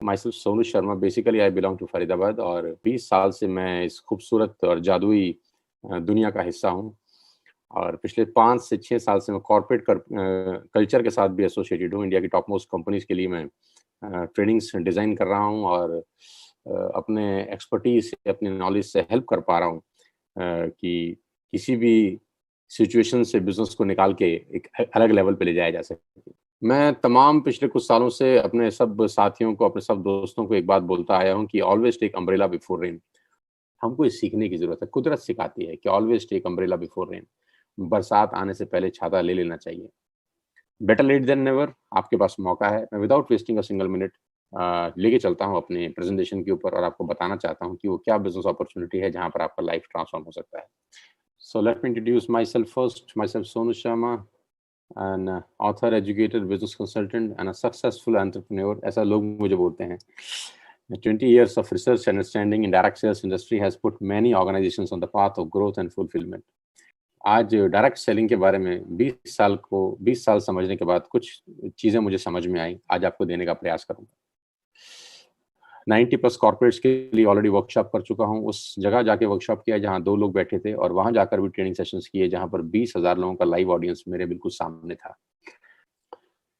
My self Sonu Sharma. Basically I belong to Faridabad और 20 साल से मैं इस खूबसूरत और जादुई दुनिया का हिस्सा हूँ। और पिछले 5 से 6 साल से मैं कॉर्पोरेट कल्चर के साथ भी एसोसिएटेड हूँ। इंडिया की टॉप मोस्ट कंपनीज़ के लिए मैं ट्रेनिंग्स डिज़ाइन कर रहा हूँ और अपने एक्सपर्टीज़ से, अपनी नॉलेज से हेल्प कर पा रहा हूँ कि किसी भी सिचुएशन से बिज़नेस को निकाल के एक अलग लेवल पे ले जाया जा सके। मैं तमाम पिछले कुछ सालों से अपने सब साथियों को, अपने सब दोस्तों को एक बात बोलता आया हूँ कि always take umbrella before rain. हमको ये सीखने की ज़रूरत है। कुदरत सिखाती है कि always take umbrella before rain. बरसात आने से पहले छाता ले लेना चाहिए। Better late than never. आपके पास मौका है। मैं without wasting a single minute लेके चलता हूँ अपने प्रेज़ेंटेशन के ऊपर और आपको बताना चाहता हूँ कि वो क्या बिज़नेस अपॉर्च्युनिटी है जहाँ पर आपका लाइफ़ ट्रांसफ़ॉर्म हो सकता है। So let me introduce myself first. Myself Sonu Sharma, an author, educator, business consultant, and a successful entrepreneur. ऐसा लोग मुझे बोलते हैं. 20 years of research and understanding in direct sales industry has put many organizations on the path of growth and fulfillment. आज direct selling के बारे में 20 साल समझने के बाद कुछ चीज़ें मुझे समझ में आई, आज आपको देने का प्रयास करूँगा। 90 प्लस कॉर्पोरेट्स के लिए ऑलरेडी वर्कशॉप कर चुका हूँ। उस जगह जाके वर्कशॉप किया जहाँ 2 लोग बैठे थे और वहाँ जाकर भी ट्रेनिंग सेशंस किए जहाँ पर 20,000 लोगों का लाइव ऑडियंस मेरे बिल्कुल सामने था।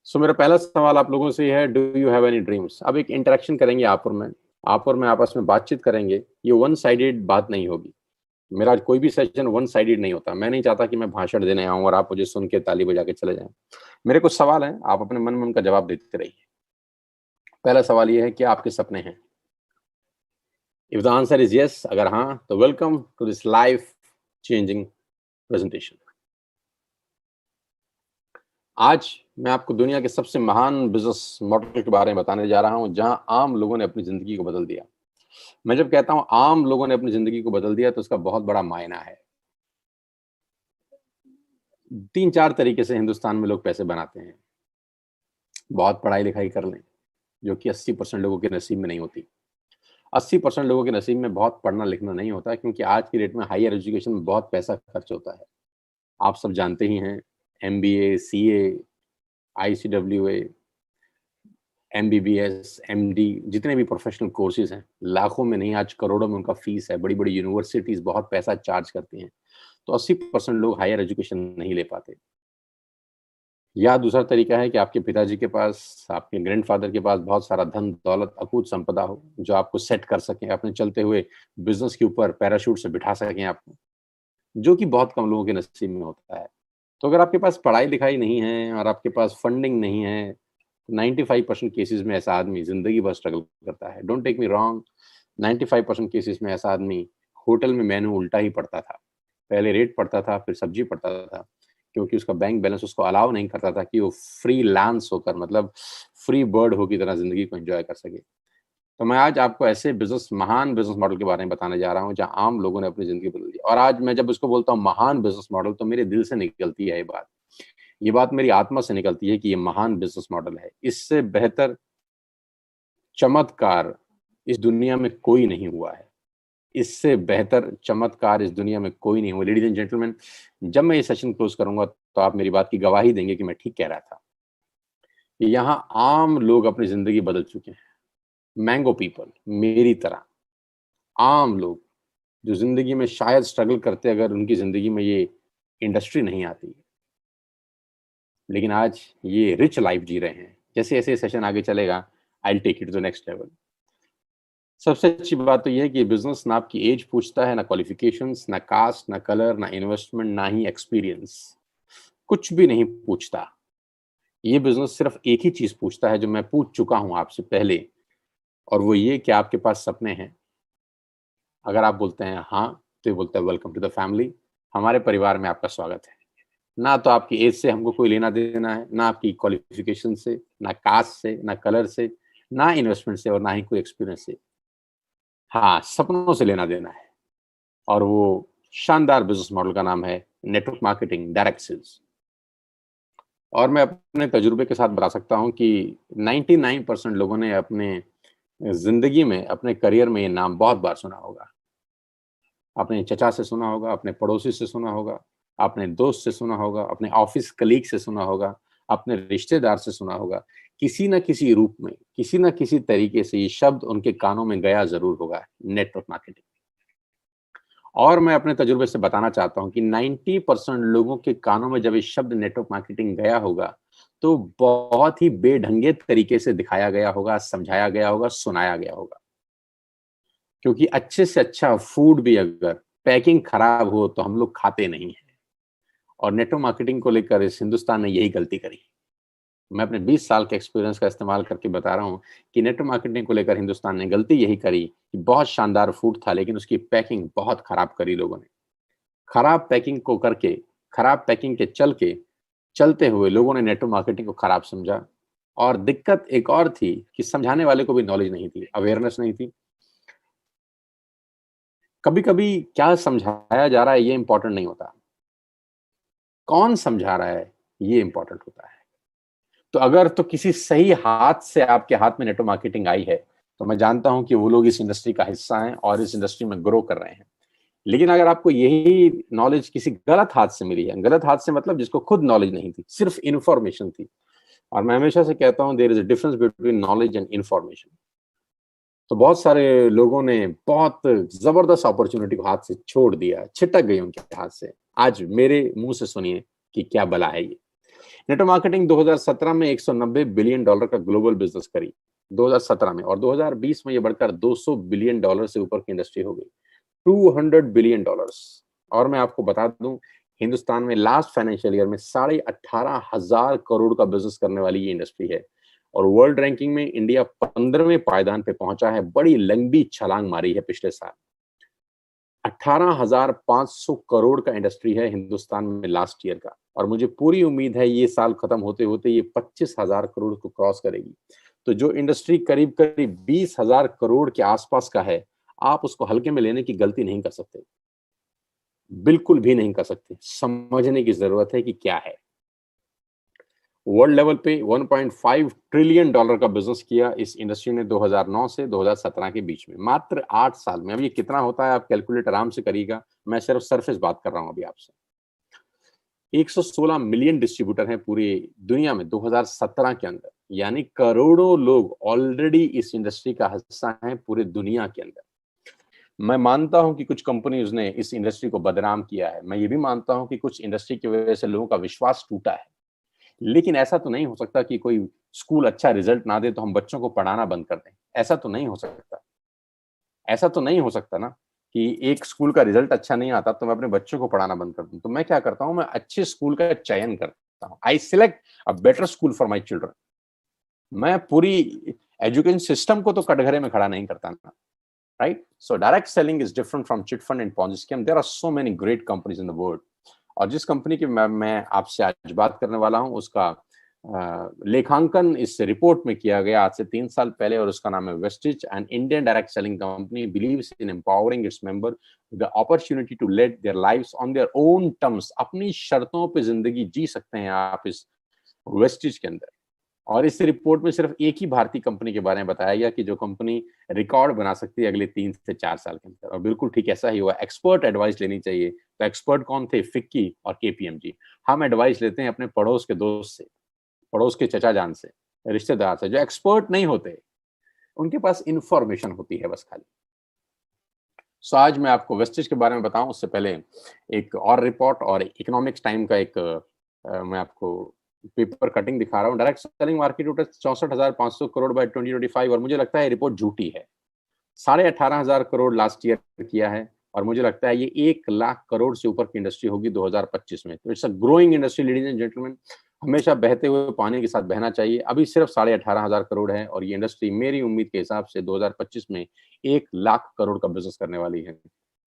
सो मेरा पहला सवाल आप लोगों से है, do you have any dreams? अब एक इंटरेक्शन करेंगे आप और मैं आपस में बातचीत करेंगे। ये वन साइडेड बात नहीं होगी। मेरा कोई भी सेशन वन साइडेड नहीं होता। मैं नहीं चाहता कि मैं भाषण देने आऊँ और आप मुझे सुन के ताली बजा के चले जाएँ। मेरे कुछ सवाल हैं, आप अपने मन में उनका जवाब देते रहिए। पहला सवाल ये है, क्या आपके सपने हैं? If the answer is yes, अगर हाँ, तो welcome to this life changing presentation. आज मैं आपको दुनिया के सबसे महान बिजनेस मॉडल के बारे में बताने जा रहा हूं, जहां आम लोगों ने अपनी जिंदगी को बदल दिया। मैं जब कहता हूं आम लोगों ने अपनी जिंदगी को बदल दिया, तो उसका बहुत बड़ा मायना है। 3-4 तरीके से हिंदुस्तान में लोग पैसे बनाते हैं। बहुत पढ़ाई लिखाई कर लें, जो कि 80% लोगों के नसीब में नहीं होती। 80% लोगों के नसीब में बहुत पढ़ना लिखना नहीं होता, क्योंकि आज की डेट में हायर एजुकेशन में बहुत पैसा खर्च होता है। आप सब जानते ही हैं, MBA, CA, ICWA, MBBS, MD, जितने भी प्रोफेशनल कोर्सेज हैं, लाखों में नहीं आज करोड़ों में उनका फीस है। बड़ी-बड़ी यूनिवर्सिटीज़ बहुत पैसा चार्ज करती हैं। तो 80% लोग हायर एजुकेशन नहीं ले पाते। या दूसरा तरीका है कि आपके पिताजी के पास, आपके ग्रैंडफ़ादर के पास बहुत सारा धन, दौलत, अकूत संपदा हो, जो आपको सेट कर सकें, अपने चलते हुए बिज़नेस के ऊपर पैराशूट से बिठा सकें आपको, जो कि बहुत कम लोगों के नसीब में होता है। तो अगर आपके पास पढ़ाई-लिखाई नहीं है और आपके पास फंडिंग नहीं है, 95% केसेज़ में ऐसा आदमी ज़िंदगी भर स्ट्रगल करता है। Don't take me wrong, 95% cases में ऐसा आदमी होटल में मेनू उल्टा ही पढ़ता था। पहले रेट पढ़ता था, फिर सब्ज़ी पढ़ता था, क्योंकि उसका बैंक बैलेंस उसको अलाउ नहीं करता था कि वो फ्रीलांस होकर, मतलब फ्री बर्ड हो की तरह ज़िंदगी को एन्जॉय कर सके। तो मैं आज आपको ऐसे महान बिज़नेस मॉडल के बारे में बताने जा रहा हूँ, जहाँ आम लोगों ने अपनी ज़िंदगी बदल दी। और आज मैं जब उसको बोलता हूँ महान बिज़नेस मॉडल, तो मेरे दिल से निकलती है ये बात। ये बात मेरी आत्मा से निकलती है कि ये महान बिज़नेस मॉडल है। इससे बेहतर चमत्कार इस दुनिया में कोई नहीं हुआ है। इससे बेहतर चमत्कार इस दुनिया में कोई नहीं हुआ। लेडीज़ एंड जेंटलमैन, जब मैं ये सेशन क्लोज़ करूँगा, तो आप मेरी बात की गवाही देंगे कि मैं ठीक कह रहा था। यहाँ आम लोग अपनी ज़िंदगी बदल चुके हैं। मैंगो पीपल, मेरी तरह आम लोग, जो ज़िंदगी में शायद स्ट्रगल करते अगर उनकी ज़िंदगी में ये इंडस्ट्री नहीं आती। लेकिन आज ये रिच लाइफ़ जी रहे हैं। जैसे-जैसे सेशन आगे चलेगा, I will take it to the next level. सबसे अच्छी बात तो ये है कि बिज़नेस ना आपकी एज पूछता है, ना क्वालिफ़िकेशंस, ना कास्ट, ना कलर, ना इन्वेस्टमेंट, ना ही एक्सपीरियंस। कुछ भी नहीं पूछता। ये बिज़नेस सिर्फ़ एक ही चीज़ पूछता है, जो मैं पूछ चुका हूँ आपसे पहले, और वो ये कि आपके पास सपने हैं। अगर आप बोलते हैं हाँ, तो ये बोलता है वेलकम टू द फैमिली। हमारे परिवार में आपका स्वागत है। ना तो आपकी एज से हमको कोई लेना-देना है, ना आपकी क्वालिफ़िकेशन से, ना कास्ट से, ना कलर से, ना इन्वेस्टमेंट से और ना ही कोई एक्सपीरियंस से। हाँ, सपनों से लेना-देना है, और वो शानदार बिज़नेस मॉडल का नाम है नेटवर्क मार्केटिंग, डायरेक्ट सेल्स। और मैं अपने तजुर्बे के साथ बता सकता हूँ कि 99% लोगों ने अपने ज़िंदगी में, अपने करियर में ये नाम बहुत बार सुना होगा। अपने चचा से सुना होगा, अपने पड़ोसी से सुना होगा, अपने दोस्त से सुना होगा, अपने ऑफ़िस कलीग से सुना होगा, अपने रिश्तेदार से सुना होगा। किसी ना किसी रूप में, किसी ना किसी तरीके से ये शब्द उनके कानों में गया ज़रूर होगा, नेटवर्क मार्केटिंग। और मैं अपने तजुर्बे से बताना चाहता हूँ कि 90% लोगों के कानों में जब ये शब्द नेटवर्क मार्केटिंग गया होगा, तो बहुत ही बेढंगे तरीके से दिखाया गया होगा, समझाया गया होगा, सुनाया गया होगा। क्योंकि अच्छे से अच्छा फूड भी अगर पैकिंग खराब हो तो हम लोग खाते नहीं हैं। और नेटवर्क मार्केटिंग को लेकर इस हिंदुस्तान ने यही गलती करी। मैं अपने 20 साल के एक्सपीरियंस का इस्तेमाल करके बता रहा हूँ कि नेटवर्क मार्केटिंग को लेकर हिंदुस्तान ने गलती यही करी कि बहुत शानदार फूड था, लेकिन उसकी पैकिंग बहुत खराब करी लोगों ने। खराब पैकिंग को करके, खराब पैकिंग के चलते हुए लोगों ने नेटवर्क मार्केटिंग को खराब समझा। और दिक्कत एक और थी कि समझाने वाले को भी नॉलेज नहीं थी, अवेयरनेस नहीं थी। कभी-कभी क्या समझाया जा रहा है ये इम्पोर्टेंट नहीं होता। कौन समझा रहा है ये इम्पोर्टेंट होता है। तो अगर तो किसी सही हाथ से आपके हाथ में नेटवर्क मार्केटिंग आई है, तो मैं जानता हूँ कि वो लोग इस इंडस्ट्री का हिस्सा हैं और इस इंडस्ट्री में ग्रो कर रहे हैं। लेकिन अगर आपको यही नॉलेज किसी गलत हाथ से मिली है, गलत हाथ से मतलब जिसको खुद नॉलेज नहीं थी, सिर्फ इन्फॉर्मेशन थी। और मैं हमेशा से कहता हूँ there is a difference between knowledge and information. तो बहुत सारे लोगों ने बहुत जबरदस्त अपॉर्चुनिटी को हाथ से छोड़ दिया, छिटक गई उनके हाथ से। आज मेरे मुंह से सुनिए कि क्या बला है ये। नेटवर्क मार्केटिंग 2017 में 190 बिलियन डॉलर का ग्लोबल बिजनेस करी, 2017 में, और 2020 में ये बढ़कर 200 बिलियन डॉलर से ऊपर की इंडस्ट्री हो गई, 200 बिलियन डॉलर्स। और मैं आपको बता दूं, हिंदुस्तान में लास्ट फाइनेंशियल ईयर में 18,500 करोड़ का बिजनेस करने वाली ये इंडस्ट्री है। और वर्ल्ड रैंकिंग में इंडिया 15वें पायदान पे पहुंचा है, बड़ी लंबी छलांग मारी है पिछले साल। 18,500 करोड़ का इंडस्ट्री है हिंदुस्तान में लास्ट ईयर का, और मुझे पूरी उम्मीद है ये साल खत्म होते होते ये 25,000 करोड़ को क्रॉस करेगी। तो जो इंडस्ट्री करीब करीब 20,000 करोड़ के आसपास का है, आप उसको हल्के में लेने की गलती नहीं कर सकते, बिल्कुल भी नहीं कर सकते। समझने की जरूरत है कि क्या है। वर्ल्ड लेवल पे 1.5 ट्रिलियन डॉलर का बिजनेस किया इस इंडस्ट्री ने 2009 से 2017 के बीच में, मात्र 8 साल में। अब ये कितना होता है आप कैलकुलेट आराम से करिएगा, मैं सिर्फ सरफेस बात कर रहा हूं अभी आपसे। 116 मिलियन डिस्ट्रीब्यूटर हैं पूरी दुनिया में 2017 के अंदर, यानी करोड़ों लोग ऑलरेडी इस इंडस्ट्री का हिस्सा हैं पूरे दुनिया के अंदर। मैं मानता हूं कि कुछ कंपनीज ने इस इंडस्ट्री को बदनाम किया है, मैं ये भी मानता हूं कि कुछ इंडस्ट्री की वजह से लोगों का विश्वास टूटा है। लेकिन ऐसा तो नहीं हो सकता कि कोई स्कूल अच्छा रिजल्ट ना दे तो हम बच्चों को पढ़ाना बंद कर दें। ऐसा तो नहीं हो सकता। ऐसा तो नहीं हो सकता ना कि एक स्कूल का रिजल्ट अच्छा नहीं आता तो मैं अपने बच्चों को पढ़ाना बंद कर दूं। तो मैं क्या करता हूं, मैं अच्छे स्कूल का चयन करता हूं। आई select a better school for my children. मैं पूरी एजुकेशन सिस्टम को तो कटघरे में खड़ा नहीं करता ना, right? So direct selling is different from chit fund and Ponzi scheme. There are so many great companies in the world. और जिस कंपनी की मैं आपसे आज बात करने वाला हूं, उसका लेखांकन इस रिपोर्ट में किया गया आज से 3 साल पहले, और उसका नाम है Vestige. And Indian direct selling company believes in empowering its member the opportunity to lead their lives on their own terms. अपनी शर्तों पे जिंदगी जी सकते हैं आप इस वेस्टिज के अंदर। और इस रिपोर्ट में सिर्फ एक ही भारतीय कंपनी के बारे में बताया गया कि जो कंपनी रिकॉर्ड बना सकती है अगले 3 से 4 साल के अंदर, और बिल्कुल ठीक ऐसा ही हुआ। एक्सपर्ट एडवाइस लेनी चाहिए, तो एक्सपर्ट कौन थे? फिक्की और केपीएमजी। हम एडवाइस लेते हैं अपने पड़ोस के दोस्त से, पड़ोस के चचा जान से, रिश्तेदार से, जो एक्सपर्ट नहीं होते। उनके पास इंफॉर्मेशन होती है बस खाली। सो आज मैं आपको वेस्टेज के बारे में बताऊं उससे पहले एक और रिपोर्ट और इकोनॉमिक्स टाइम का एक मैं आपको पेपर कटिंग दिखा रहा हूँ। Direct selling market total 64,500 crore by 2025, और मुझे लगता है रिपोर्ट झूठी है। 18,500 करोड़ लास्ट ईयर किया है, और मुझे लगता है ये 1 लाख करोड़ से ऊपर की इंडस्ट्री होगी 2025 में। तो it's a growing industry ladies and gentleman. हमेशा बहते हुए पानी के साथ बहना चाहिए। अभी सिर्फ 18,500 करोड़ है, और ये इंडस्ट्री मेरी उम्मीद के हिसाब से 2025 में 1 लाख करोड़ का बिजनेस करने वाली है।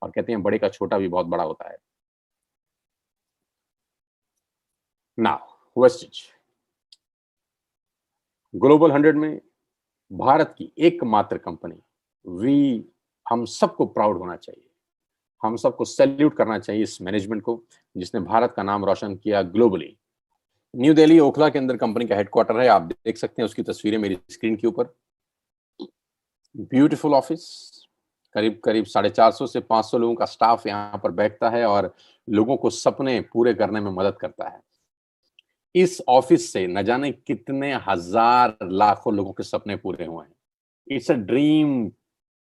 और कहते हैं बड़े का छोटा भी बहुत बड़ा होता है। नाउ वेस्टेज ग्लोबल 100 में भारत की एकमात्र कंपनी। वी हम सबको प्राउड होना चाहिए, हम सबको सैल्यूट करना चाहिए इस मैनेजमेंट को जिसने भारत का नाम रोशन किया ग्लोबली। न्यू दिल्ली ओखला के अंदर कंपनी का हेडक्वार्टर है। आप देख सकते हैं उसकी तस्वीरें मेरी स्क्रीन के ऊपर। ब्यूटीफुल ऑफिस, करीब करीब 450 से 500 लोगों का स्टाफ यहाँ पर बैठता है और लोगों को सपने पूरे करने में मदद करता है। इस ऑफिस से न जाने कितने हजार लाखों लोगों के सपने पूरे हुए हैं। It's a dream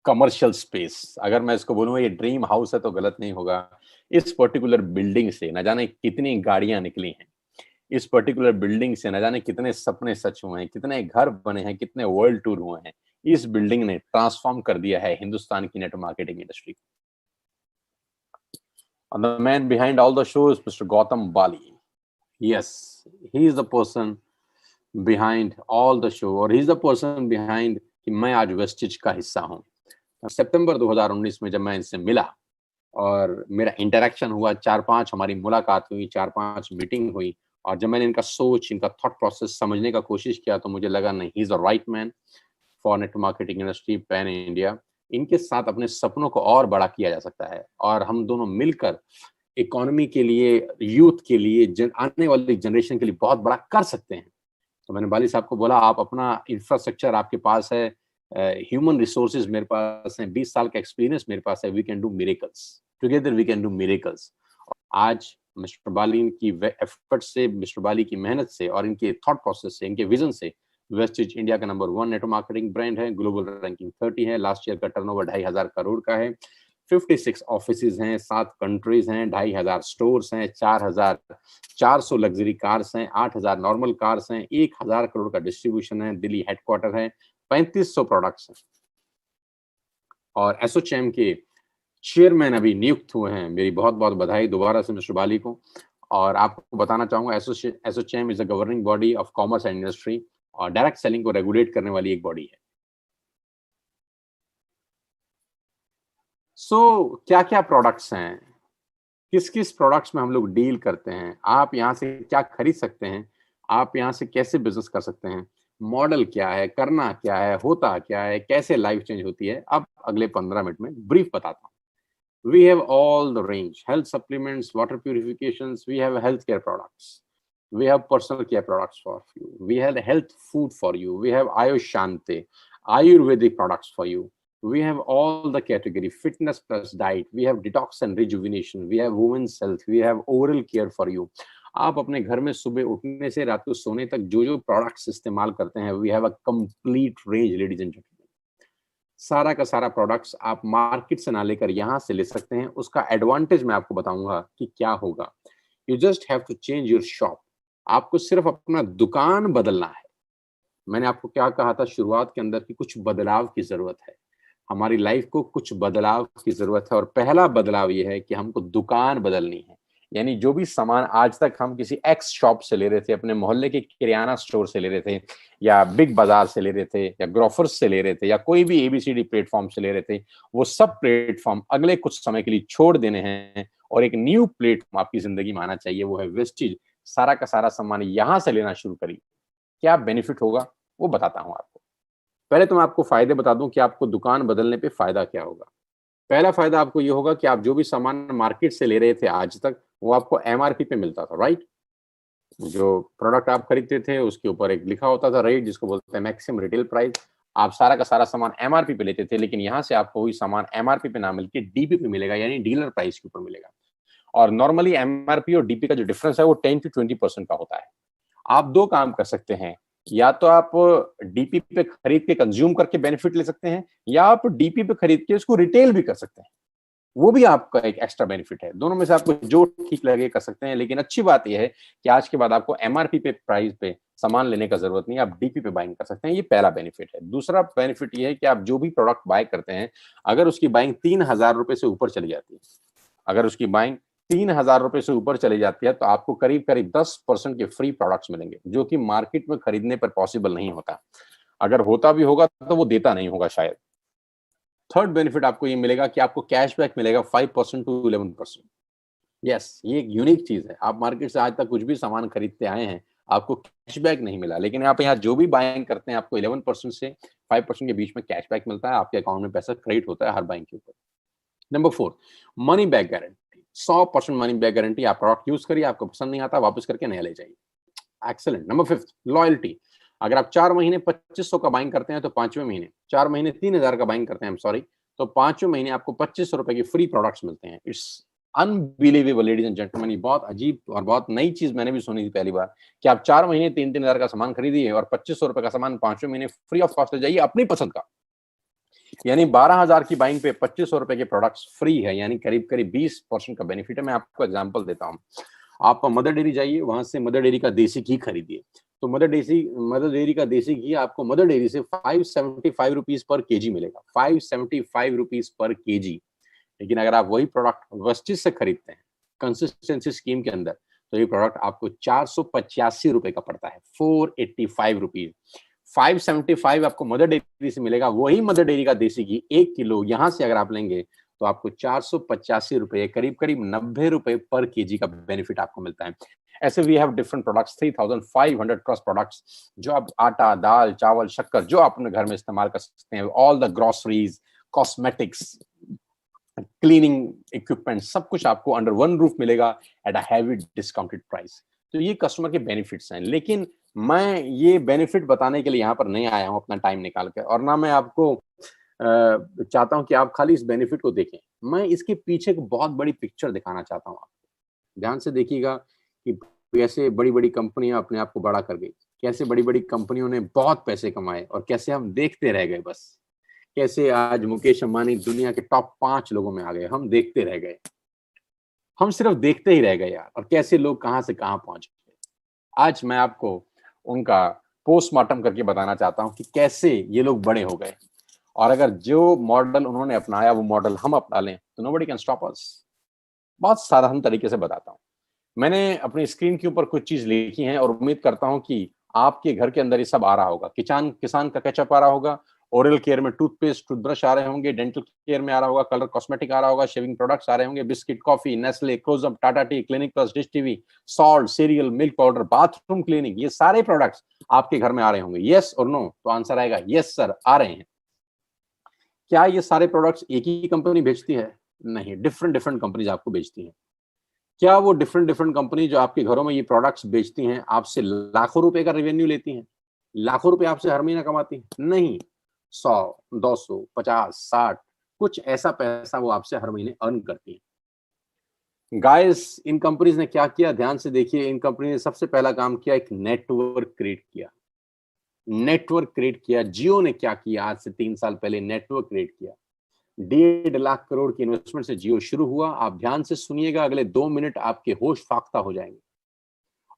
commercial space. अगर मैं इसको बोलूँ ये ड्रीम हाउस है तो गलत नहीं होगा। इस पर्टिकुलर बिल्डिंग से न जाने कितनी गाड़ियां निकली हैं। इस पर्टिकुलर बिल्डिंग से न जाने कितने सपने सच हुए हैं, कितने घर बने हैं, कितने वर्ल्ड टूर हुए हैं। इस बिल्डिंग ने ट्रांसफॉर्म कर दिया है हिंदुस्तान की network marketing industry. And the man behind all the show is Mr. Gautam Bali. Yes, he is the person behind all the show, और he is the person behind कि मैं आज वेस्टिज का हिस्सा हूँ। सितंबर 2019 में जब मैं इनसे मिला और मेरा इंटरेक्शन हुआ, 4-5 हमारी मुलाकात हुई, 4-5 मीटिंग हुई, और जब मैंने इनका सोच, इनका थॉट प्रोसेस समझने का कोशिश किया तो मुझे लगा नहीं, he is the right man for network marketing industry pan India. इनके साथ अपने सपनों को और बड़ा किया जा सकता है और हम दोनों मिलकर इकोनॉमी के लिए, यूथ के लिए, आने वाली जनरेशन के लिए बहुत बड़ा कर सकते हैं। तो मैंने बाली साहब को बोला, आप अपना इंफ्रास्ट्रक्चर आपके पास है, ह्यूमन रिसोर्सेज मेरे पास हैं, 20 साल का एक्सपीरियंस मेरे पास है, we can do miracles together, we can do miracles. आज मिस्टर बाली की एफर्ट से, मिस्टर बाली की मेहनत से और इनके थॉट प्रोसेस से, इनके विजन से वेस्टिज इंडिया का नंबर 1 नेटवर्क मार्केटिंग ब्रांड है, ग्लोबल रैंकिंग 30 है, लास्ट ईयर का टर्नओवर 2,500 करोड़ का है, 56 ऑफिसेज हैं, 7 कंट्रीज हैं, 2,500 स्टोर्स हैं, 4,400 लग्जरी कार्स हैं, 8,000 नॉर्मल कार्स हैं, 1,000 करोड़ का डिस्ट्रीब्यूशन है, दिल्ली हेडक्वार्टर है, 3,500 प्रोडक्ट्स हैं। और एसोचैम के चेयरमैन अभी नियुक्त हुए हैं। मेरी बहुत बहुत बधाई दोबारा से मिस्टर बाली को। और आपको बताना चाहूंगा, ASSOCHAM is a governing body of commerce and industry और डायरेक्ट सेलिंग को रेगुलेट करने वाली एक बॉडी है। क्या क्या प्रोडक्ट्स हैं, किस किस प्रोडक्ट्स में हम लोग डील करते हैं, आप यहाँ से क्या खरीद सकते हैं, आप यहाँ से कैसे बिजनेस कर सकते हैं, मॉडल क्या है, करना क्या है, होता क्या है, कैसे लाइफ चेंज होती है, अब अगले 15 मिनट में ब्रीफ बताता हूँ। We have all the range: health supplements, water purifications. We have healthcare products. We have personal care products for you. We have health food for you. We have Ayushante, Ayurvedic products for you. We have all the category: fitness plus diet. We have detox and rejuvenation. We have women's health. We have oral care for you. आप अपने घर में सुबह उठने से रात को सोने तक जो जो प्रोडक्ट्स इस्तेमाल करते हैं, we have a complete range, ladies and gentlemen. सारा का सारा प्रोडक्ट्स आप मार्केट से ना लेकर यहाँ से ले सकते हैं। उसका एडवांटेज मैं आपको बताऊंगा कि क्या होगा। You just have to change your shop. आपको सिर्फ अपना दुकान बदलना है। मैंने आपको क्या कहा था शुरुआत के अंदर कि कुछ बदलाव की जरूरत है। हमारी लाइफ को कुछ बदलाव की जरूरत है और पहला बदलाव ये है कि हमको दुकान बदलनी है। यानी जो भी सामान आज तक हम किसी एक्स शॉप से ले रहे थे, अपने मोहल्ले के किराना स्टोर से ले रहे थे, या बिग बाजार से ले रहे थे, या ग्रोफर्स से ले रहे थे, या कोई भी एबीसीडी प्लेटफॉर्म से ले रहे थे, वो सब प्लेटफॉर्म अगले कुछ समय के लिए छोड़ देने हैं और एक न्यू प्लेटफॉर्म आपकी जिंदगी में आना चाहिए, वो है वेस्टिज। सारा का सारा सामान यहां से लेना शुरू करिए। क्या बेनिफिट होगा वो बताता हूं आपको। पहले तो मैं आपको फायदे बता दूं कि आपको दुकान बदलने पे फायदा क्या होगा। पहला फायदा आपको ये होगा कि आप जो भी सामान मार्केट से ले रहे थे आज तक, वो आपको एमआरपी पे मिलता था, राइट। जो प्रोडक्ट आप खरीदते थे उसके ऊपर एक लिखा होता था रेट, जिसको बोलते हैं मैक्सिमम रिटेल प्राइस। आप सारा का सारा सामान एमआरपी पे लेते थे, लेकिन यहाँ से आपको वही सामान एमआरपी पे ना मिलकर डीपी पे मिलेगा, यानी डीलर प्राइस के ऊपर मिलेगा। और नॉर्मली एमआरपी और डीपी का जो डिफरेंस है वो 10 to 20% का होता है। आप दो काम कर सकते हैं, या तो आप डीपी पे खरीद के कंज्यूम करके बेनिफिट ले सकते हैं, या आप डीपी पे खरीद के उसको रिटेल भी कर सकते हैं, वो भी आपका एक एक्स्ट्रा बेनिफिट है। दोनों में से आपको जो ठीक लगे कर सकते हैं। लेकिन अच्छी बात यह है कि आज के बाद आपको एमआरपी पे प्राइस पे सामान लेने का जरूरत नहीं है, आप डीपी पे बाइंग कर सकते हैं। ये पहला बेनिफिट है। दूसरा बेनिफिट ये है कि आप जो भी प्रोडक्ट बाय करते हैं, अगर उसकी बाइंग 3,000 रुपए से ऊपर चली जाती है, अगर उसकी बाइंग 3,000 रुपए से ऊपर चली जाती है, तो आपको करीब करीब 10% के फ्री प्रोडक्ट्स मिलेंगे, जो कि मार्केट में खरीदने पर पॉसिबल नहीं होता। अगर होता भी होगा तो वो देता नहीं होगा शायद। थर्ड बेनिफिट आपको ये मिलेगा कि आपको कैशबैक मिलेगा 5% to 11%। यस, ये एक यूनिक चीज है। आप मार्केट से आज तक कुछ भी सामान खरीदते आए हैं, आपको कैशबैक नहीं मिला, लेकिन आप यहाँ जो भी बाइंग करते हैं आपको 11% से 5% के बीच में कैशबैक मिलता है। आपके अकाउंट में पैसा क्रेडिट होता है हर बाइंग के ऊपर। Number 4, money back guarantee. 100% money back guarantee. आप प्रोडक्ट यूज करिए, आपको पसंद नहीं आता वापस करके नया ले जाइए। एक्सेलेंट। Number 5, loyalty. अगर आप 4 महीने 2500 का बाइंग करते हैं तो 5वें महीने, 4 महीने 3,000 का बाइंग करते हैं, तो 5वें महीने आपको 2500 रुपए की फ्री प्रोडक्ट्स मिलते हैं। It's unbelievable ladies and gentleman, ये बहुत अजीब और बहुत नई चीज मैंने भी सुनी थी पहली बार, कि आप 4 महीने 3-3 हजार का सामान खरीदिए और 2500 रुपए का सामान 5वें महीने फ्री ऑफ कॉस्ट ले जाइए अपनी पसंद का। यानी 12,000 की बाइंग पे 2500 रुपए के प्रोडक्ट्स फ्री है, यानी करीब करीब 20% का बेनिफिट है। मैं आपको एग्जांपल देता हूँ। आप मदर डेयरी जाइए, वहां से मदर डेयरी का देसी घी खरीदिए। तो मदर डेयरी का देसी घी आपको मदर डेयरी से 575 रुपीज पर केजी मिलेगा, 575 रुपीज पर केजी। लेकिन अगर आप वही प्रोडक्ट वेस्टिज से खरीदते हैं कंसिस्टेंसी स्कीम के अंदर, तो ये प्रोडक्ट आपको 485 रुपए का पड़ता है, 485 रुपीज। 575 आपको मदर डेयरी से मिलेगा, वही मदर डेयरी का देसी घी 1 किलो यहां से अगर आप लेंगे तो आपको 485 रुपए, करीब करीब 90 रुपए पर केजी का बेनिफिट आपको मिलता है। ऐसे we have different products, 3500 plus products, जो आप आटा, दाल, चावल, शक्कर जो आप अपने घर में इस्तेमाल कर सकते हैं, all the groceries, cosmetics, cleaning equipment, सब कुछ आपको अंडर वन रूफ मिलेगा at a heavy discounted price. तो ये कस्टमर के बेनिफिट्स हैं। लेकिन मैं ये बेनिफिट बताने के लिए यहाँ पर नहीं आया हूँ अपना टाइम निकाल कर, और ना मैं आपको चाहता हूँ कि आप खाली इस बेनिफिट को देखें। मैं इसके पीछे एक बहुत बड़ी पिक्चर दिखाना चाहता हूँ आपको। ध्यान से देखिएगा कि कैसे बड़ी बड़ी कंपनियां अपने आप को बड़ा कर गई, कैसे बड़ी बड़ी कंपनियों ने बहुत पैसे कमाए और कैसे हम देखते रह गए बस। कैसे आज मुकेश अंबानी दुनिया के टॉप 5 लोगों में आ गए, हम देखते रह गए, हम सिर्फ देखते ही रह गए यार। और कैसे लोग कहां से कहां पहुंच गए। आज मैं आपको उनका पोस्टमार्टम करके बताना चाहता हूं कि कैसे ये लोग बड़े हो गए, और अगर जो मॉडल उन्होंने अपनाया वो मॉडल हम अपना लें तो नोबडी कैन स्टॉप अस। बहुत साधारण तरीके से बताता हूं। मैंने अपनी स्क्रीन के ऊपर कुछ चीज लिखी है और उम्मीद करता हूं कि आपके घर के अंदर ये सब आ रहा होगा। किसान का केचप आ रहा होगा, ओरल केयर में टूथपेस्ट, टूथब्रश आ रहे होंगे, डेंटल केयर में आ रहा होगा, कलर कॉस्मेटिक आ रहा होगा, शेविंग प्रोडक्ट्स आ रहे होंगे, biscuit, coffee, Nestle, closeup, Tata tea, clinic plus, dish TV, salt, cereal, milk powder, bathroom cleaning, ये सारे प्रोडक्ट्स आपके घर में आ रहे होंगे। यस और नो? तो आंसर आएगा यस सर, आ रहे हैं। क्या ये सारे प्रोडक्ट्स एक ही कंपनी बेचती है? नहीं, डिफरेंट डिफरेंट कंपनीज आपको बेचती हैं। क्या वो डिफरेंट डिफरेंट कंपनी जो आपके घरों में ये प्रोडक्ट्स बेचती हैं आपसे लाखों रुपए का रेवेन्यू लेती हैं? लाखों रुपए आपसे हर महीना कमाती हैं? नहीं, 100, 200, 50, 60, कुछ ऐसा पैसा वो आपसे हर महीने अर्न करती हैं। गाइस, इन कंपनीज ने क्या किया, ध्यान से देखिए। इन कंपनी ने सबसे पहला काम किया, एक नेटवर्क क्रिएट किया। नेटवर्क क्रिएट किया। जियो ने क्या किया, आज से 3 साल पहले नेटवर्क क्रिएट किया। 1.5 लाख करोड़ की इन्वेस्टमेंट से जियो शुरू हुआ। आप ध्यान से सुनिएगा, अगले 2 मिनट आपके होश फाख्ता हो जाएंगे।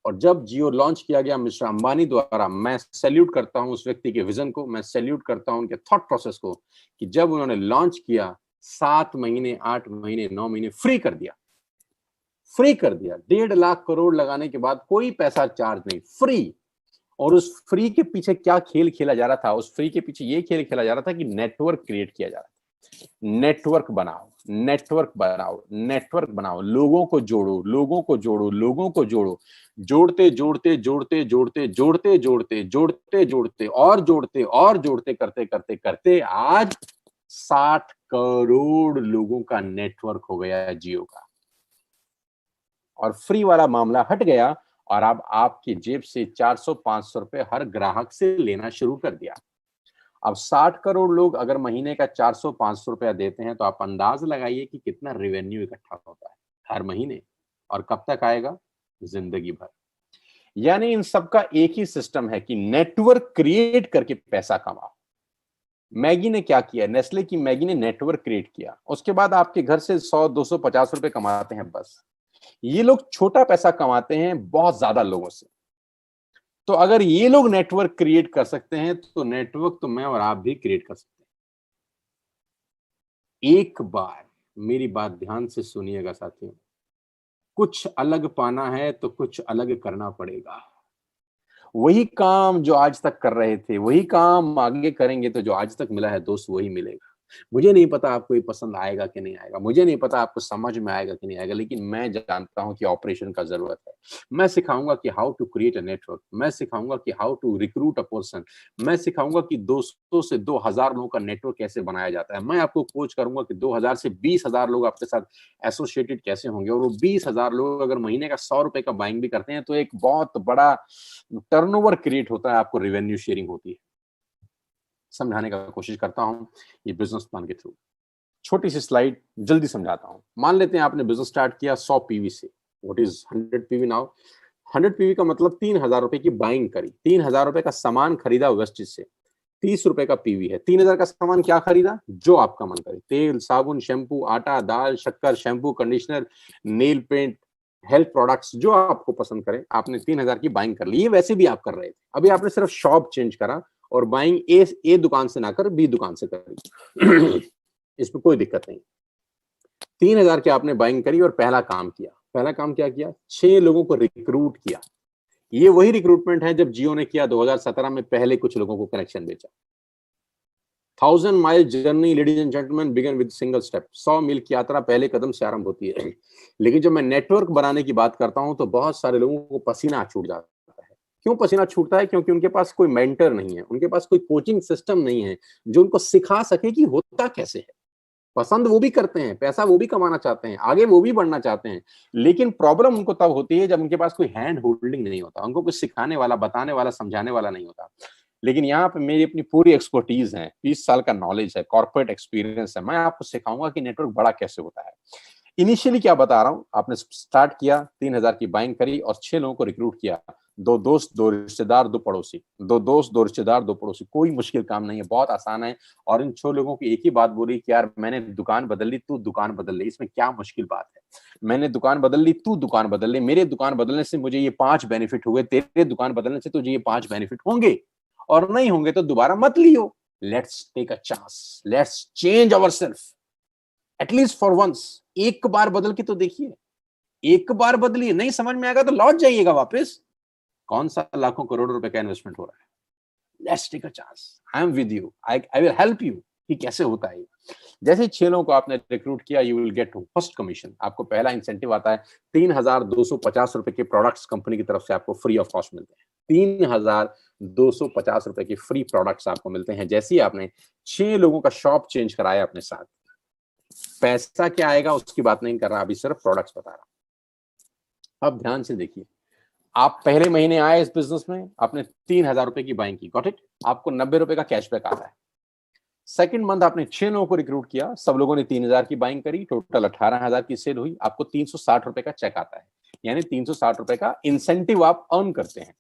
और जब जियो लॉन्च किया गया मिस्टर अंबानी द्वारा, मैं सैल्यूट करता हूं उस व्यक्ति के विजन को, मैं सैल्यूट करता हूं उनके थॉट प्रोसेस को, कि जब उन्होंने लॉन्च किया 7 महीने, 8 महीने, 9 महीने फ्री कर दिया। फ्री कर दिया। 1.5 लाख करोड़ लगाने के बाद कोई पैसा चार्ज नहीं, फ्री। और उस फ्री के पीछे क्या खेल खेला जा रहा था? उस फ्री के पीछे ये खेल खेला जा रहा था कि नेटवर्क क्रिएट किया जा रहा था। नेटवर्क बनाओ, नेटवर्क बनाओ, नेटवर्क बनाओ, लोगों को जोड़ो, लोगों को जोड़ो, लोगों को जोड़ो। जोड़ते जोड़ते जोड़ते जोड़ते जोड़ते जोड़ते जोड़ते जोड़ते और जोड़ते करते करते करते आज 60 करोड़ लोगों का नेटवर्क हो गया है जियो का। और फ्री वाला मामला हट गया और अब आपकी जेब से 400-500 रुपए हर ग्राहक से लेना शुरू कर दिया। अब 60 करोड़ लोग अगर महीने का 400-500 रुपया देते हैं तो आप अंदाज लगाइए कि कितना रेवेन्यू इकट्ठा होता है हर महीने, और कब तक आएगा? जिंदगी भर। यानी इन सबका एक ही सिस्टम है कि नेटवर्क क्रिएट करके पैसा कमाओ। मैगी ने क्या किया? नेस्ले की मैगी ने नेटवर्क क्रिएट किया, उसके बाद आपके घर से 100, 200, 50 रुपए कमाते हैं बस। ये लोग छोटा पैसा कमाते हैं बहुत ज्यादा लोगों से। तो अगर ये लोग नेटवर्क क्रिएट कर सकते हैं तो नेटवर्क तो मैं और आप भी क्रिएट कर सकते हैं। एक बार मेरी बात ध्यान से सुनिएगा साथियों, कुछ अलग पाना है तो कुछ अलग करना पड़ेगा। वही काम जो आज तक कर रहे थे वही काम आगे करेंगे तो जो आज तक मिला है दोस्त वही मिलेगा। मुझे नहीं पता आपको ये पसंद आएगा कि नहीं आएगा, मुझे नहीं पता आपको समझ में आएगा कि नहीं आएगा, लेकिन मैं जानता हूं कि ऑपरेशन का जरूरत है। मैं सिखाऊंगा कि how to create a network, मैं सिखाऊंगा कि how to recruit a person, मैं सिखाऊंगा कि 200 से 2000 लोगों का नेटवर्क कैसे बनाया जाता है। मैं आपको कोच करूंगा कि 2000 से 20,000 लोग आपके साथ एसोसिएटेड कैसे होंगे, और वो 20,000 लोग अगर महीने का 100 रुपए का बाइंग भी करते हैं तो एक बहुत बड़ा टर्नओवर क्रिएट होता है, आपको रेवेन्यू शेयरिंग होती है। समझाने का कोशिश करता हूं ये बिजनेस प्लान के थ्रू। छोटी सी स्लाइड जल्दी समझाता हूं। मान लेते हैं आपने बिजनेस स्टार्ट किया 100 पीवी से। What is 100 PV now? 100 PV का मतलब 3,000 रुपए की बाइंग करी, 3,000 रुपए का सामान खरीदा वेस्टेज से, 30 रुपए का पीवी है। 3,000 का सामान क्या खरीदा? जो आपका मन करे, तेल, साबुन, शैम्पू, आटा, दाल, शक्कर, shampoo, conditioner, nail paint, health products, जो आपको पसंद करे, आपने 3,000 की बाइंग कर ली। ये वैसे भी आप कर रहे थे, अभी आपने सिर्फ शॉप चेंज करा और बाइंग ए दुकान से ना कर बी दुकान से करी। इसमें कोई दिक्कत नहीं। 3,000 की आपने बाइंग करी और पहला काम किया। पहला काम क्या किया? 6 लोगों को रिक्रूट किया। ये वही रिक्रूटमेंट है जब जियो ने किया 2017 में, पहले कुछ लोगों को कनेक्शन बेचा। 1000 mile journey ladies and gentleman begin with single step. 100 मील की यात्रा पहले कदम से आरंभ होती है। लेकिन जब मैं नेटवर्क बनाने की बात करता हूं तो बहुत सारे लोगों को पसीना छूट जाता है। क्यों पसीना छूटता है? क्योंकि उनके पास कोई मेंटर नहीं है, उनके पास कोई कोचिंग सिस्टम नहीं है जो उनको सिखा सके कि होता कैसे है। पसंद वो भी करते हैं, पैसा वो भी कमाना चाहते हैं, आगे वो भी बढ़ना चाहते हैं, लेकिन प्रॉब्लम उनको तब होती है जब उनके पास कोई हैंड होल्डिंग नहीं होता, उनको कुछ सिखाने वाला, बताने वाला, समझाने वाला नहीं होता। लेकिन यहाँ पे मेरी अपनी पूरी एक्सपर्टीज है, 20 साल का नॉलेज है, कॉर्पोरेट एक्सपीरियंस है। मैं आपको सिखाऊंगा कि नेटवर्क बड़ा कैसे होता है। इनिशियली क्या बता रहा हूं, आपने स्टार्ट किया, 3,000 की बाइंग करी और 6 लोगों को रिक्रूट किया। 2 दोस्त, 2 रिश्तेदार, 2 पड़ोसी। 2 दोस्त, 2 रिश्तेदार, 2 पड़ोसी। कोई मुश्किल काम नहीं है, बहुत आसान है। और इन 6 लोगों की एक ही बात बोली कि यार मैंने दुकान बदल ली, तू दुकान बदल ले, इसमें क्या मुश्किल बात है? मैंने दुकान बदल ली, तू दुकान बदल ले। मेरे दुकान बदलने से मुझे ये 5 बेनिफिट हुए, तेरे दुकान बदलने से तुझे ये 5 बेनिफिट होंगे, और नहीं होंगे तो दोबारा मत लियो। Let's take a chance, let's change ourself at least for once. एक बार बदल के तो देखिए, एक बार बदलिए, नहीं समझ में आएगा तो लौट जाइएगा वापस। कौन सा लाखों करोड़ों रुपए का इन्वेस्टमेंट हो रहा है? Let's take a chance, I am with you, I will help you कि कैसे होता है। जैसे 6 लोगों को आपने रिक्रूट किया, you will get first commission. आपको पहला इंसेंटिव आता है, 3,250 रुपए के प्रोडक्ट्स कंपनी की तरफ से आपको फ्री ऑफ कॉस्ट मिलते हैं। 3,250 रुपए के फ्री प्रोडक्ट्स आपको मिलते हैं जैसे ही आपने 6 लोगों का शॉप चेंज कराया अपने साथ। पैसा क्या आएगा उसकी बात नहीं कर रहा, अभी सिर्फ प्रोडक्ट्स बता रहा। अब ध्यान से देखिए, आप पहले महीने आए इस बिजनेस में, आपने 3,000 रुपए की बाइंग की, गॉट इट? आपको 90 रुपए का कैशबैक आता है। सेकंड मंथ आपने 6 लोगों को रिक्रूट किया, सब लोगों ने 3,000 की बाइंग करी, टोटल 18,000 की सेल हुई, आपको 360 रुपए का चेक आता है। यानी 360 रुपए का इंसेंटिव आप अर्न करते हैं।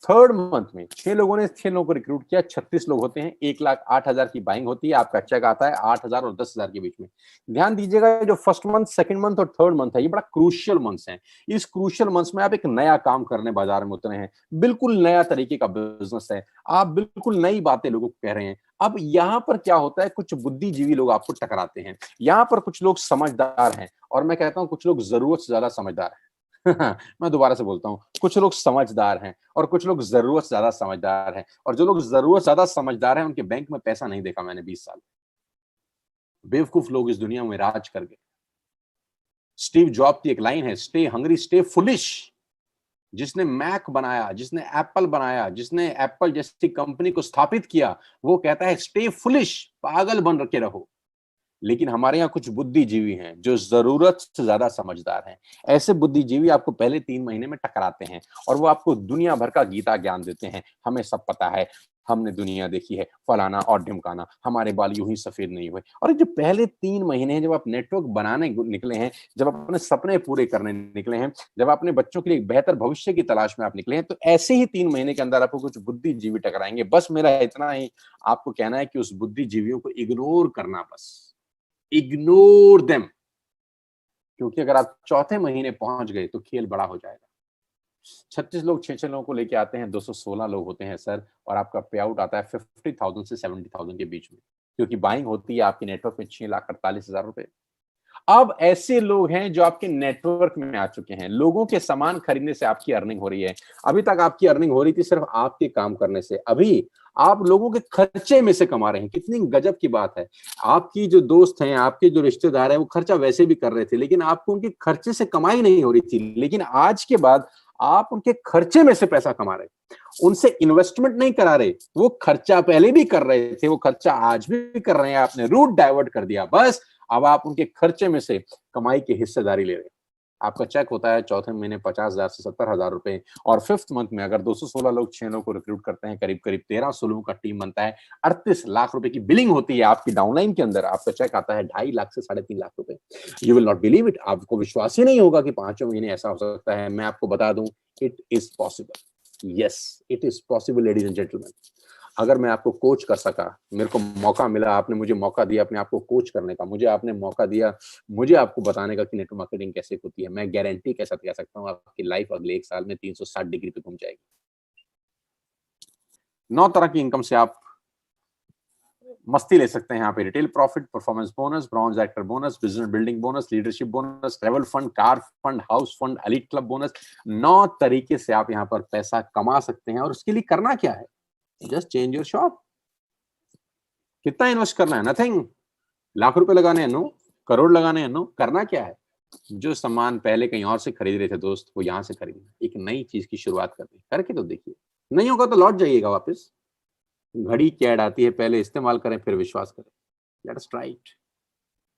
थर्ड मंथ में 6 लोगों ने 6 लोगों को रिक्रूट किया, 36 लोग होते हैं, 1,08,000 की बाइंग होती है, आपका चेक आता है 8,000 और 10,000 के बीच में। ध्यान दीजिएगा, जो फर्स्ट मंथ, सेकंड मंथ और थर्ड मंथ है, ये बड़ा क्रूशियल मंथ्स हैं। इस क्रूशियल मंथ्स में आप एक नया काम करने बाजार में उतरे हैं, बिल्कुल नया तरीके का बिजनेस है, आप बिल्कुल नई बातें लोगों को कह रहे हैं। अब यहाँ पर क्या होता है, कुछ बुद्धिजीवी लोग आपको टकराते हैं। यहाँ पर कुछ लोग समझदार हैं, और मैं कहता हूँ कुछ लोग जरूरत से ज्यादा समझदार हैं। मैं दोबारा से बोलता हूँ, कुछ लोग समझदार हैं और कुछ लोग जरूरत से ज्यादा समझदार हैं। और जो लोग जरूरत से ज्यादा समझदार हैं, उनके बैंक में पैसा नहीं देखा मैंने 20 साल। बेवकूफ लोग इस दुनिया में राज कर गए। स्टीव जॉब की एक लाइन है, स्टे हंग्री स्टे फुलिश। जिसने मैक बनाया, जिसने एप्पल बनाया, जिसने एप्पल जैसी कंपनी को स्थापित किया, वो कहता है स्टे फुलिश, पागल बन के रहो। लेकिन हमारे यहाँ कुछ बुद्धिजीवी हैं जो जरूरत से ज्यादा समझदार हैं। ऐसे बुद्धिजीवी आपको पहले 3 महीने में टकराते हैं और वो आपको दुनिया भर का गीता ज्ञान देते हैं। हमें सब पता है, हमने दुनिया देखी है, फलाना और ढिमकाना, हमारे बाल यूं ही सफेद नहीं हुए। और जो पहले 3 महीने हैं, जब आप नेटवर्क बनाने निकले हैं, जब आप अपने सपने पूरे करने निकले हैं, जब अपने बच्चों के लिए एक बेहतर भविष्य की तलाश में आप निकले हैं, तो ऐसे ही 3 महीने के अंदर आपको कुछ बुद्धिजीवी टकराएंगे। बस मेरा इतना ही आपको कहना है कि उस बुद्धिजीवियों को इग्नोर करना, बस इग्नोर देम। क्योंकि अगर आप चौथे महीने पहुंच गए तो खेल बड़ा हो जाएगा। 36 लोग 6 लोगों को लेके आते हैं, 216 लोग होते हैं सर, और आपका पे आउट आता है 50,000 से 70,000 के बीच में, क्योंकि बाइंग होती है आपके नेटवर्क में 6,48,000 रुपए। अब ऐसे लोग हैं जो आपके नेटवर्क में आ चुके हैं, लोगों के सामान खरीदने से आपकी अर्निंग हो रही है। अभी तक आपकी अर्निंग हो रही थी सिर्फ आपके काम करने से, अभी आप लोगों के खर्चे में से कमा रहे हैं। कितनी गजब की बात है। आपकी जो दोस्त हैं, आपके जो रिश्तेदार हैं, वो खर्चा वैसे भी कर रहे थे, लेकिन आपको उनके खर्चे से कमाई नहीं हो रही थी। लेकिन आज के बाद आप उनके खर्चे में से पैसा कमा रहे, उनसे इन्वेस्टमेंट नहीं करा रहे। वो खर्चा पहले भी कर रहे थे, वो खर्चा आज भी कर रहे हैं, आपने रूट डाइवर्ट कर दिया, बस अब आप उनके खर्चे में से कमाई की हिस्सेदारी ले रहे हैं। आपका चेक होता है चौथे महीने 50,000 से 70,000 रुपए, और फिफ्थ मंथ में अगर 216 लोग 6 लोग को रिक्रूट करते हैं, करीब करीब 1300 लोगों का टीम बनता है, 38 लाख रुपए की बिलिंग होती है आपकी डाउनलाइन के अंदर, आपका चेक आता है 2.5 लाख से 3.5 लाख रुपए। You will not believe it, आपको विश्वास ही नहीं होगा कि 5वें महीने ऐसा हो सकता है। मैं आपको बता दूं, it is possible, yes it is possible ladies and gentleman. अगर मैं आपको कोच कर सका, मेरे को मौका मिला, आपने मुझे मौका दिया अपने आप को कोच करने का, मुझे आपने मौका दिया मुझे आपको बताने का कि नेटवर्क मार्केटिंग कैसे होती है, मैं गारंटी के साथ कह सकता हूँ आपकी लाइफ अगले 1 साल में 360 डिग्री पे घूम जाएगी। 9 तरह की इनकम से आप मस्ती ले सकते हैं यहाँ पे। Retail profit, performance bonus, bronze actor bonus, business building bonus, leadership bonus, travel fund, car fund, house fund, elite club bonus. 9 तरीके से आप यहाँ पर पैसा कमा सकते हैं, और उसके लिए करना क्या है, जस्ट चेंज योर शॉप। कितना इन्वेस्ट करना है, नथिंग। लाख रुपए लगाने हैं, नो। करोड़ लगाने हैं, नो। करना क्या है, जो सामान पहले कहीं और से खरीद रहे थे दोस्त, वो यहाँ से खरीदना, एक नई चीज की शुरुआत करनी, करके तो देखिए। नहीं होगा तो लौट जाइएगा वापस। घड़ी की ऐड आती है, पहले इस्तेमाल करें फिर विश्वास करें। Let's try it.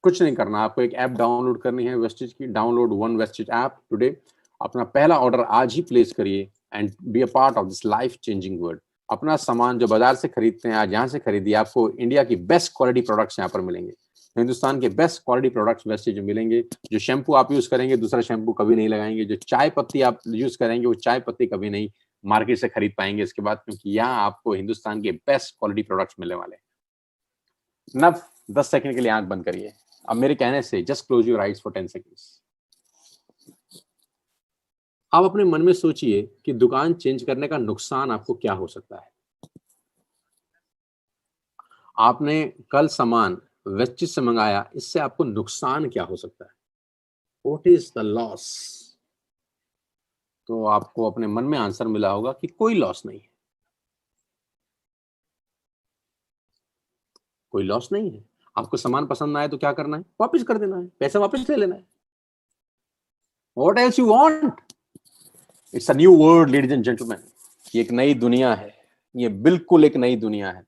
कुछ नहीं करना, आपको एक ऐप डाउनलोड करनी है वेस्टेज की। Download one wastage app today. अपना पहला ऑर्डर आज ही प्लेस करिए and be a part of this life changing world. अपना सामान जो बाजार से खरीदते हैं आज यहाँ से खरीदिए, आपको इंडिया की बेस्ट क्वालिटी प्रोडक्ट्स यहाँ पर मिलेंगे। हिंदुस्तान के बेस्ट क्वालिटी प्रोडक्ट्स वेस्टेज में मिलेंगे। जो शैम्पू आप यूज करेंगे दूसरा शैम्पू कभी नहीं लगाएंगे, जो चाय पत्ती आप यूज करेंगे वो चाय पत्ती कभी नहीं मार्केट से खरीद पाएंगे इसके बाद, क्योंकि यहाँ आपको हिंदुस्तान के बेस्ट क्वालिटी प्रोडक्ट्स मिलने वाले हैं। नव 10 सेकंड के लिए आंख बंद करिए। अब मेरे कहने से just close your eyes for 10 seconds. आप अपने मन में सोचिए कि दुकान चेंज करने का नुकसान आपको क्या हो सकता है। आपने कल सामान वेस्टेज से मंगाया, इससे आपको नुकसान क्या हो सकता है, व्हाट इज द लॉस। तो आपको अपने मन में आंसर मिला होगा कि कोई लॉस नहीं है, कोई लॉस नहीं है। आपको सामान पसंद ना आए तो क्या करना है, वापस कर देना है, पैसा वापस ले लेना है। What else you want. It's a new world ladies and gentleman. ये एक नई दुनिया है, ये बिल्कुल एक नई दुनिया है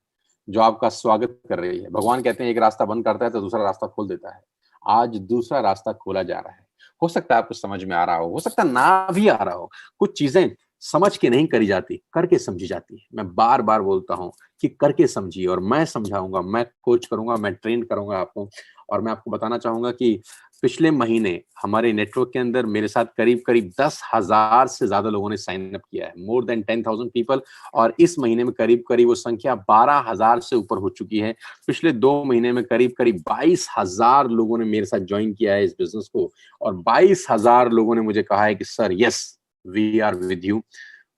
जो आपका स्वागत कर रही है। भगवान कहते हैं एक रास्ता बंद करता है तो दूसरा रास्ता खोल देता है। आज दूसरा रास्ता खोला जा रहा है। हो सकता है आपको समझ में आ रहा हो सकता है ना भी आ रहा हो। कुछ चीजें समझ के नहीं करी जाती, करके समझी जाती है। मैं बार बार बोलता हूं कि करके समझिए, और मैं समझाऊंगा, मैं कोच करूंगा, मैं ट्रेन करूंगा आपको। और मैं आपको बताना चाहूंगा कि पिछले महीने हमारे नेटवर्क के अंदर मेरे साथ करीब करीब 10,000 से ज्यादा लोगों ने साइन अप किया है, मोर देन 10,000 पीपल। और इस महीने में करीब करीब वो संख्या 12,000 से ऊपर हो चुकी है। पिछले 2 महीने में करीब करीब 22,000 लोगों ने मेरे साथ ज्वाइन किया है इस बिजनेस को, और 22,000 लोगों ने मुझे कहा है कि sir yes we are with you.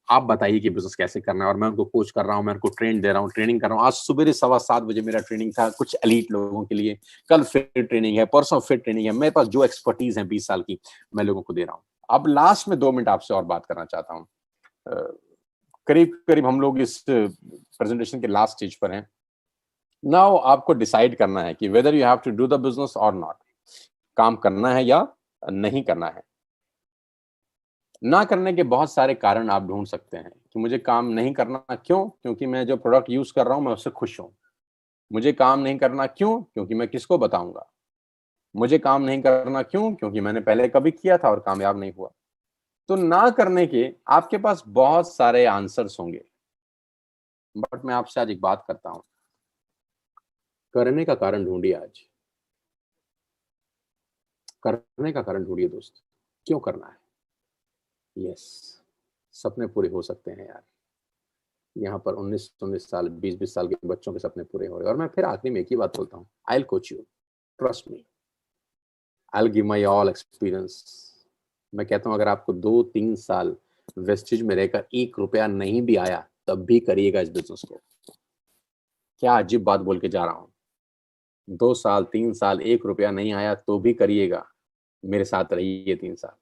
आप बताइए कि बिजनेस कैसे करना है, और मैं उनको कोच कर रहा हूँ, मैं उनको ट्रेन दे रहा हूँ, ट्रेनिंग कर रहा हूँ। आज सुबह 7:15 मेरा ट्रेनिंग था कुछ एलीट लोगों के लिए। कल फिर ट्रेनिंग है, परसों फिर ट्रेनिंग है। मेरे पास जो एक्सपर्टीज है 20 साल की, मैं लोगों को दे रहा हूँ। अब लास्ट में 2 मिनट आपसे और बात करना चाहता हूँ। करीब करीब हम लोग इस प्रेजेंटेशन के लास्ट स्टेज पर हैं। नाउ आपको डिसाइड करना है कि whether you have to do the business और नॉट। काम करना है या नहीं करना है। ना करने के बहुत सारे कारण आप ढूंढ सकते हैं कि मुझे काम नहीं करना क्यों, क्योंकि मैं जो प्रोडक्ट यूज कर रहा हूं मैं उससे खुश हूं। मुझे काम नहीं करना क्यों, क्योंकि मैं किसको बताऊंगा। मुझे काम नहीं करना क्यों, क्योंकि मैंने पहले कभी किया था और कामयाब नहीं हुआ। तो ना करने के आपके पास बहुत सारे आंसर्स होंगे, बट मैं आपसे आज एक बात करता हूं। करने का कारण ढूंढिए आज। करने का कारण ढूंढिए दोस्त, क्यों करना है। यस, सपने पूरे हो सकते हैं यार। यहाँ पर 19-19 साल 20-20 साल के बच्चों के सपने पूरे हो रहे हैं। और मैं फिर आखिरी में एक ही बात बोलता हूँ, I will coach you, trust me, I will give my all experience. मैं कहता हूँ अगर आपको 2-3 साल वेस्टेज में रहकर 1 रुपया नहीं भी आया तब भी करिएगा इस बिजनेस को। क्या अजीब बात बोल के जा रहा हूँ। 2 साल 3 साल 1 रुपया नहीं आया तो भी करिएगा। मेरे साथ रहिए 3 साल।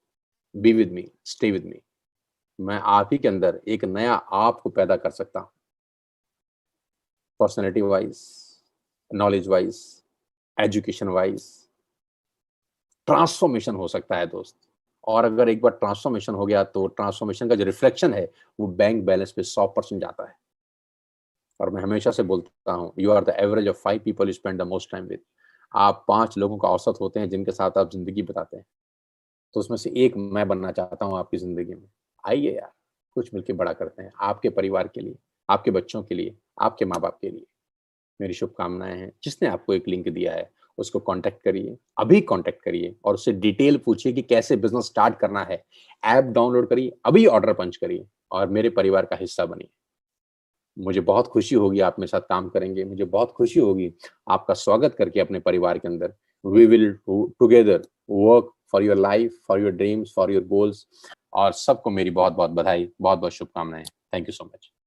Be with me, stay with me. मैं आप ही के अंदर एक नया आप को पैदा कर सकता हूँ। Personality wise, knowledge wise, education wise transformation हो सकता है दोस्त। और अगर एक बार ट्रांसफॉर्मेशन हो गया तो ट्रांसफॉर्मेशन का जो रिफ्लेक्शन है वो बैंक बैलेंस पे 100% जाता है। और मैं हमेशा से बोलता हूँ, you are the average of 5 people you spend the most time with. आप 5 लोगों का औसत होते हैं जिनके साथ आप जिंदगी बताते हैं। तो उसमें से एक मैं बनना चाहता हूँ आपकी ज़िंदगी में। आइए यार, कुछ मिलके बड़ा करते हैं, आपके परिवार के लिए, आपके बच्चों के लिए, आपके माँ-बाप के लिए। मेरी शुभकामनाएँ हैं। जिसने आपको एक लिंक दिया है, उसको कॉन्टैक्ट करिए, अभी कॉन्टैक्ट करिए और उससे डिटेल पूछिए कि कैसे बिज़नेस स्टार्ट करना है। ऐप डाउनलोड करिए, अभी ऑर्डर पंच करिए और मेरे परिवार का हिस्सा बनिए। मुझे बहुत खुशी होगी आप मेरे साथ काम करेंगे, मुझे बहुत खुशी होगी आपका स्वागत करके अपने परिवार के अंदर। We will together work for your life, for your dreams, for your goals और सबको मेरी बहुत-बहुत बधाई, बहुत-बहुत शुभकामनाएँ। Thank you so much.